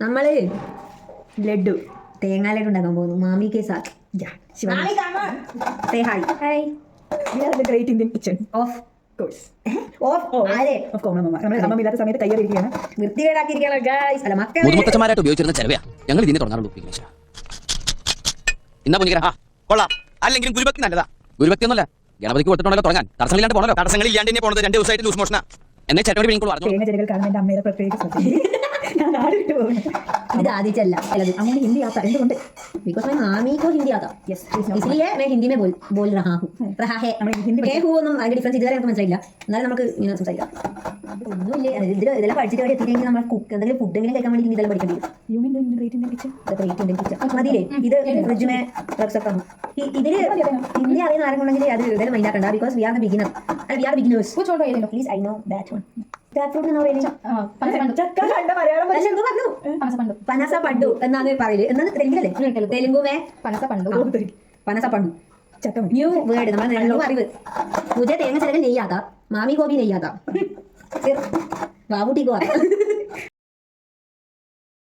നമ്മള് ലഡു തേങ്ങാ ലഡു ഉണ്ടാക്കാൻ പോകുന്നു. മാമി K Saath. Say hi. Hi. We are in the Great Indian Kitchen. Of course. ആരെ Of course, നമ്മുടെ അമ്മയില്ലാത്ത സമയത്ത് കയ്യേറിയിരിക്കുകയാണ്. വൃത്തികേടാക്കിയിരിക്കണം ഗൈസ്. അല്ല മക്കളെ മുതുമുത്തച്ഛന്മാരായിട്ട് ഉപയോഗിച്ചിരുന്ന ചെലവയാ ഞങ്ങൾ ഇതിനെ തുടങ്ങാറുള്ളൂ. ഇന്നാ കുഞ്ഞിക്കര കൊള്ളാം. അല്ലെങ്കിലും ഗുരുഭക്തി നല്ലതാ. ഗുരുഭക്തി ഒന്നുമല്ല, ഗണപതിക്ക് കൊടുത്തിട്ടുണ്ടല്ലോ തുടങ്ങാൻ. തടസ്സങ്ങളില്ലാണ്ട് പോണല്ലോ. തടസ്സങ്ങളില്ലാണ്ട് തന്നെ പോണത് 2 ദിവസമായിട്ട് ലൂസ് മോഷന. എന്നെ ചേട്ടനോട് പിടിക്കുള്ളൂ. തേങ്ങ ചെടികൾ കാണുന്ന എൻ്റെ അമ്മയുടെ പ്രത്യേക ശ്രദ്ധ. ഞാൻ നാട് വിട്ടു പോകുന്നു. ഇത് ആദ്യച്ചല്ല അല്ലത് അങ്ങനെ ഹിന്ദി आता എന്തുകൊണ്ട്? बिकॉज मैं मामी को हिंदी आता Yes, इसलिए मैं हिंदी में बोल रहा हूँ. मैं हूँ ഒന്നും അതിന്റെ ഡിഫറൻസ് ഇതുവരെ നമുക്ക് മനസ്സിലായില്ല. എന്നാലും നമുക്ക് ഇങ്ങനെ സംസാരിക്കാം. ഒന്നുമില്ലേ ഇതെല്ലാം പഠിച്ചിട്ട് അവിടെ എത്തിയില്ലെങ്കിൽ നമ്മൾ കുക്ക് എന്തെങ്കിലും ഫുഡെങ്കിലും കഴിക്കാൻ വേണ്ടി ഇതെല്ലാം പഠിക്കേണ്ടി വരും. You mean the Great Indian Kitchen? Great Indian kitchen മതിയില്ലേ? ഇത് ഫ്രിഡ്ജ് മേ റഖ് सकता हूं. ഇതില് ഹിന്ദി അറിയുന്ന ആരെങ്കിലും അത് ഇതെല്ലാം മൈൻഡാക്കണ്ട. Because we are the beginner and we are beginners. Which one do you know? Please I know that one. That fruit എന്നോ പറയുന്നത് ചക്ക കണ്ട മലയാളം പക്ഷെ എന്തോ പറഞ്ഞു പനസ പണ്ടു എന്നാണ് പറയല്. എന്നാണ് തെലുങ്കിലല്ലേ? തെലുങ്കുമേ പനസ പണ്ടു പനസ പണ്ടു ചക്ക ന്യൂ വേർഡ് നമ്മൾ ന്യൂ അറിവ്. മുझे തേങ്ങ ചിലകൻ നെയ്യാത്ത മാമി ഗോപി നെയ്യാത്ത ബാബുട്ടി ഗോ